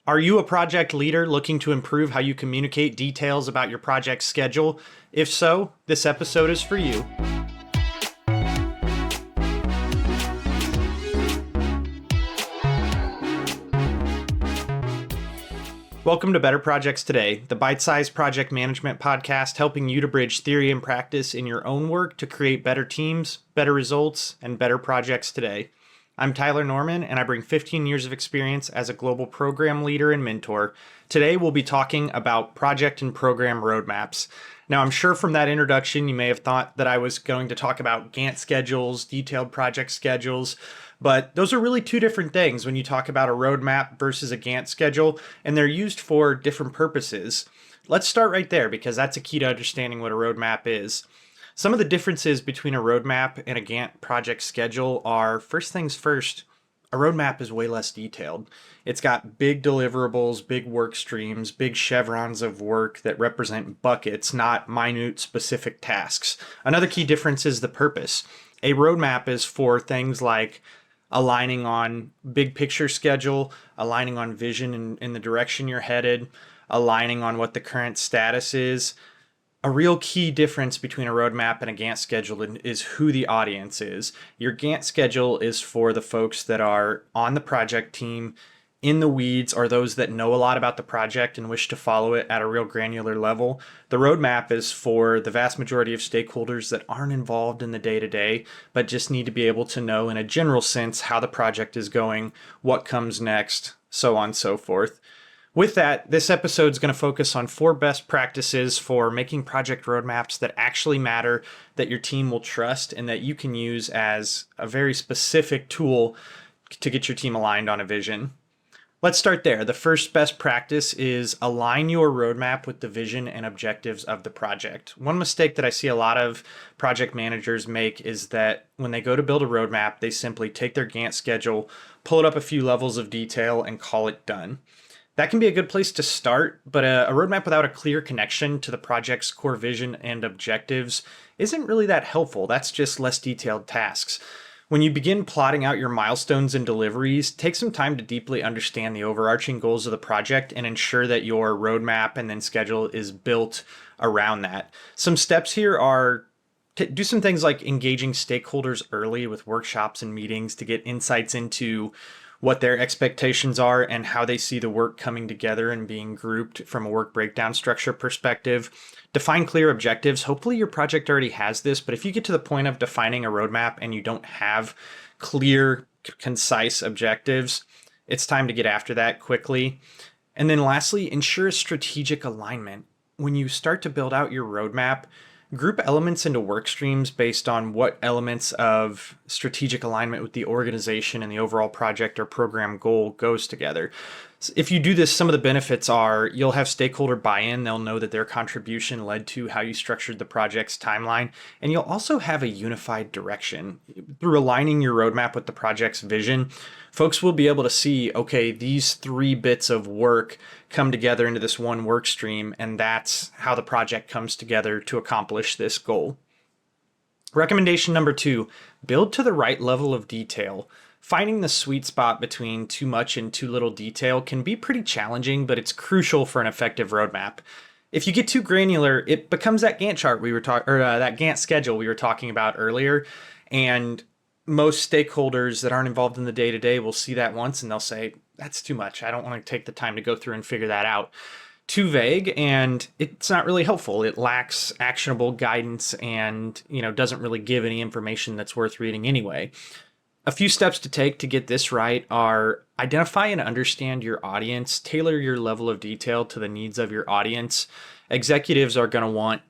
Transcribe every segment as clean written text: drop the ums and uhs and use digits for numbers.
Are you a project leader looking to improve how you communicate details about your project schedule? If so, this episode is for you. Welcome to Better Projects Today, the bite-sized project management podcast helping you to bridge theory and practice in your own work to create better teams, better results, and better projects today. I'm Tyler Norman, and I bring 15 years of experience as a global program leader and mentor. Today, we'll be talking about project and program roadmaps. Now, I'm sure from that introduction, you may have thought that I was going to talk about Gantt schedules, detailed project schedules, but those are really two different things when you talk about a roadmap versus a Gantt schedule, and they're used for different purposes. Let's start right there because that's a key to understanding what a roadmap is. Some of the differences between a roadmap and a Gantt project schedule are, first things first, a roadmap is way less detailed. It's got big deliverables, big work streams, big chevrons of work that represent buckets, not minute specific tasks. Another key difference is the purpose. A roadmap is for things like aligning on big picture schedule, aligning on vision in the direction you're headed, aligning on what the current status is. A real key difference between a roadmap and a Gantt schedule is who the audience is. Your Gantt schedule is for the folks that are on the project team, in the weeds, or those that know a lot about the project and wish to follow it at a real granular level. The roadmap is for the vast majority of stakeholders that aren't involved in the day-to-day, but just need to be able to know in a general sense how the project is going, what comes next, so on and so forth. With that, this episode is going to focus on 4 best practices for making project roadmaps that actually matter, that your team will trust, and that you can use as a very specific tool to get your team aligned on a vision. Let's start there. The first best practice is align your roadmap with the vision and objectives of the project. One mistake that I see a lot of project managers make is that when they go to build a roadmap, they simply take their Gantt schedule, pull it up a few levels of detail, and call it done. That can be a good place to start, but a roadmap without a clear connection to the project's core vision and objectives isn't really that helpful. That's just less detailed tasks. When you begin plotting out your milestones and deliveries, take some time to deeply understand the overarching goals of the project and ensure that your roadmap and then schedule is built around that. Some steps here are do some things like engaging stakeholders early with workshops and meetings to get insights into what their expectations are and how they see the work coming together and being grouped from a work breakdown structure perspective. Define clear objectives. Hopefully your project already has this, but if you get to the point of defining a roadmap and you don't have clear, concise objectives, it's time to get after that quickly. And then lastly, ensure strategic alignment. When you start to build out your roadmap, group elements into work streams based on what elements of strategic alignment with the organization and the overall project or program goal goes together. So if you do this, some of the benefits are you'll have stakeholder buy-in. They'll know that their contribution led to how you structured the project's timeline. And you'll also have a unified direction. Through aligning your roadmap with the project's vision, folks will be able to see, okay, these 3 bits of work come together into this one work stream, and that's how the project comes together to accomplish this goal. Recommendation number 2, build to the right level of detail. Finding the sweet spot between too much and too little detail can be pretty challenging, but it's crucial for an effective roadmap. If you get too granular, it becomes that Gantt chart that Gantt schedule we were talking about earlier, and most stakeholders that aren't involved in the day-to-day will see that once and they'll say, that's too much. I don't want to take the time to go through and figure that out. Too vague, and it's not really helpful. It lacks actionable guidance and, doesn't really give any information that's worth reading anyway. A few steps to take to get this right are identify and understand your audience, tailor your level of detail to the needs of your audience. Executives are going to want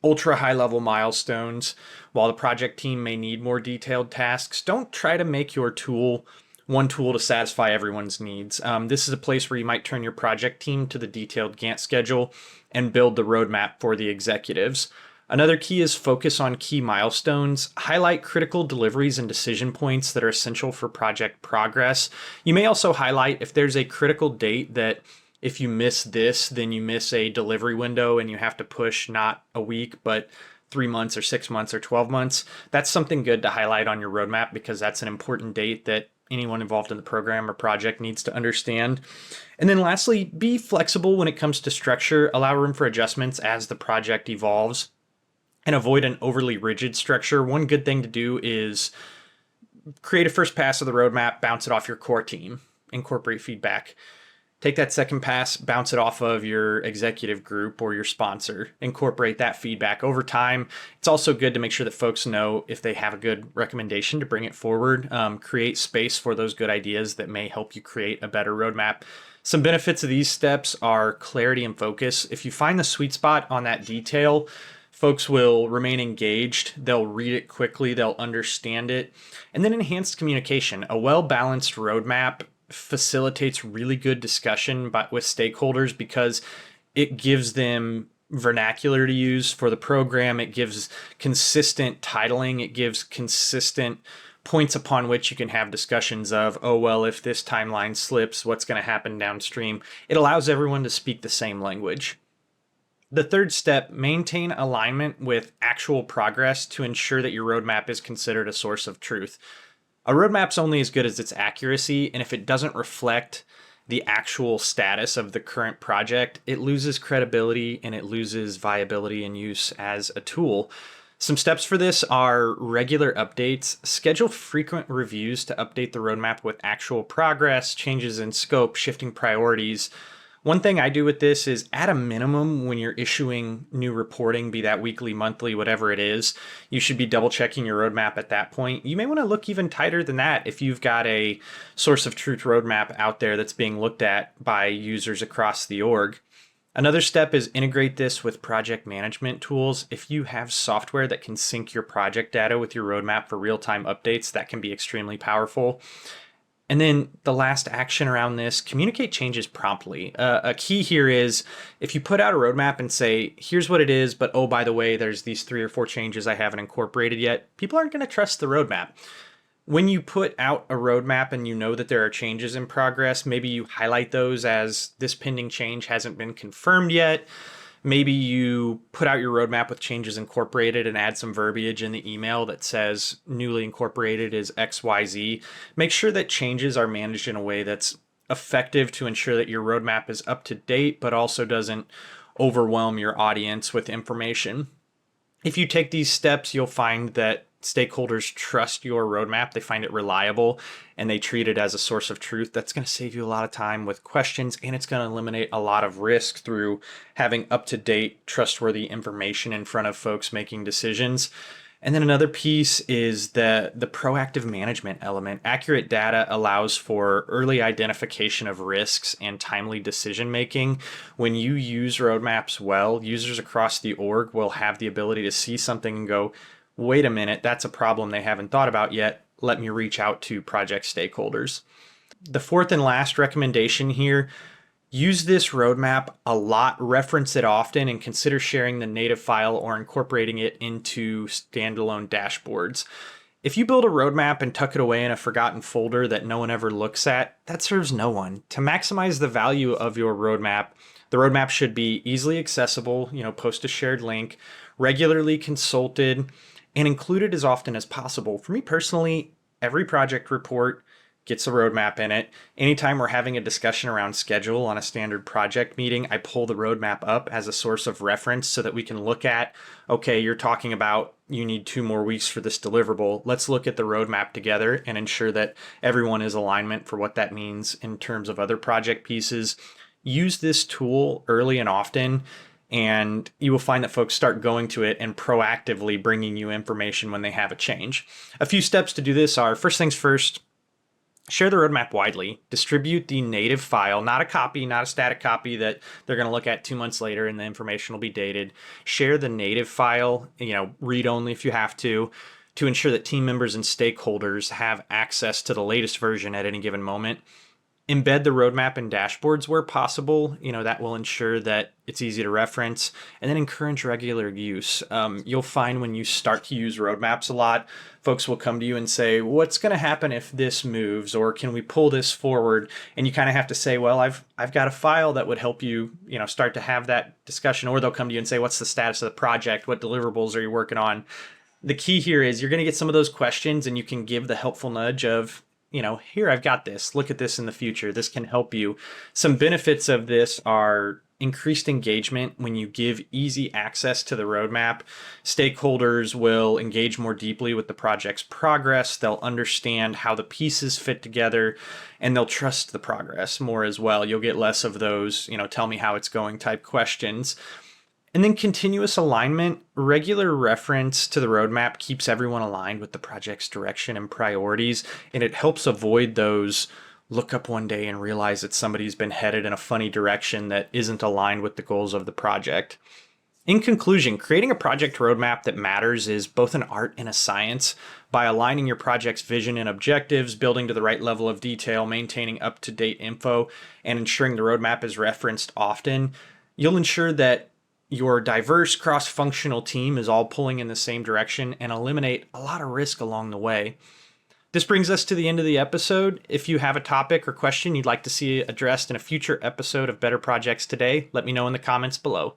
ultra high level milestones, while the project team may need more detailed tasks. Don't try to make your tool one tool to satisfy everyone's needs. This is a place where you might turn your project team to the detailed Gantt schedule and build the roadmap for the executives. Another key is focus on key milestones. Highlight critical deliveries and decision points that are essential for project progress. You may also highlight if there's a critical date that if you miss this, then you miss a delivery window and you have to push not a week, but 3 months or 6 months or 12 months. That's something good to highlight on your roadmap because that's an important date that anyone involved in the program or project needs to understand. And then lastly, be flexible when it comes to structure. Allow room for adjustments as the project evolves and avoid an overly rigid structure. One good thing to do is create a first pass of the roadmap, bounce it off your core team, incorporate feedback. Take that second pass, bounce it off of your executive group or your sponsor, incorporate that feedback over time. It's also good to make sure that folks know if they have a good recommendation to bring it forward. Create space for those good ideas that may help you create a better roadmap. Some benefits of these steps are clarity and focus. If you find the sweet spot on that detail, folks will remain engaged. They'll read it quickly, they'll understand it. And then enhanced communication. A well-balanced roadmap facilitates really good discussion with stakeholders because it gives them vernacular to use for the program. It gives consistent titling. It gives consistent points upon which you can have discussions of, oh, well, if this timeline slips, what's going to happen downstream? It allows everyone to speak the same language. The third step, maintain alignment with actual progress to ensure that your roadmap is considered a source of truth. A roadmap's only as good as its accuracy, and if it doesn't reflect the actual status of the current project, it loses credibility and it loses viability and use as a tool. Some steps for this are regular updates. Schedule frequent reviews to update the roadmap with actual progress, changes in scope, shifting priorities. One thing I do with this is at a minimum when you're issuing new reporting, be that weekly, monthly, whatever it is, you should be double checking your roadmap at that point. You may want to look even tighter than that if you've got a source of truth roadmap out there that's being looked at by users across the org. Another step is integrate this with project management tools. If you have software that can sync your project data with your roadmap for real-time updates, that can be extremely powerful. And then the last action around this, communicate changes promptly. A key here is if you put out a roadmap and say, here's what it is, but oh, by the way, there's these 3 or 4 changes I haven't incorporated yet, people aren't going to trust the roadmap. When you put out a roadmap and you know that there are changes in progress, maybe you highlight those as this pending change hasn't been confirmed yet. Maybe you put out your roadmap with changes incorporated and add some verbiage in the email that says newly incorporated is XYZ. Make sure that changes are managed in a way that's effective to ensure that your roadmap is up to date, but also doesn't overwhelm your audience with information. If you take these steps, you'll find that stakeholders trust your roadmap, they find it reliable, and they treat it as a source of truth. That's going to save you a lot of time with questions, and it's going to eliminate a lot of risk through having up-to-date, trustworthy information in front of folks making decisions. And then another piece is the proactive management element. Accurate data allows for early identification of risks and timely decision making. When you use roadmaps well, users across the org will have the ability to see something and go, wait a minute, that's a problem they haven't thought about yet. Let me reach out to project stakeholders. The fourth and last recommendation here, use this roadmap a lot, reference it often, and consider sharing the native file or incorporating it into standalone dashboards. If you build a roadmap and tuck it away in a forgotten folder that no one ever looks at, that serves no one. To maximize the value of your roadmap, the roadmap should be easily accessible, post a shared link, regularly consulted, and included as often as possible. For me personally, every project report gets a roadmap in it. Anytime we're having a discussion around schedule on a standard project meeting, I pull the roadmap up as a source of reference so that we can look at, okay, you're talking about you need 2 more weeks for this deliverable. Let's look at the roadmap together and ensure that everyone is alignment for what that means in terms of other project pieces. Use this tool early and often, and you will find that folks start going to it and proactively bringing you information when they have a change. A few steps to do this are, first things first, share the roadmap widely. Distribute the native file, not a copy, not a static copy that they're going to look at 2 months later and the information will be dated. Share the native file, read only if you have to ensure that team members and stakeholders have access to the latest version at any given moment. Embed the roadmap in dashboards where possible. That will ensure that it's easy to reference, and then encourage regular use. You'll find when you start to use roadmaps a lot, folks will come to you and say, what's going to happen if this moves, or can we pull this forward? And you kind of have to say, well, I've got a file that would help you, start to have that discussion. Or they'll come to you and say, what's the status of the project? What deliverables are you working on? The key here is you're going to get some of those questions, and you can give the helpful nudge of, here, I've got this. Look at this in the future. This can help you. Some benefits of this are increased engagement. When you give easy access to the roadmap, stakeholders will engage more deeply with the project's progress. They'll understand how the pieces fit together, and they'll trust the progress more as well. You'll get less of those, tell me how it's going type questions. And then continuous alignment, regular reference to the roadmap keeps everyone aligned with the project's direction and priorities, and it helps avoid those look up one day and realize that somebody's been headed in a funny direction that isn't aligned with the goals of the project. In conclusion, creating a project roadmap that matters is both an art and a science. By aligning your project's vision and objectives, building to the right level of detail, maintaining up-to-date info, and ensuring the roadmap is referenced often, you'll ensure that your diverse cross-functional team is all pulling in the same direction and eliminate a lot of risk along the way. This brings us to the end of the episode. If you have a topic or question you'd like to see addressed in a future episode of Better Projects Today, let me know in the comments below.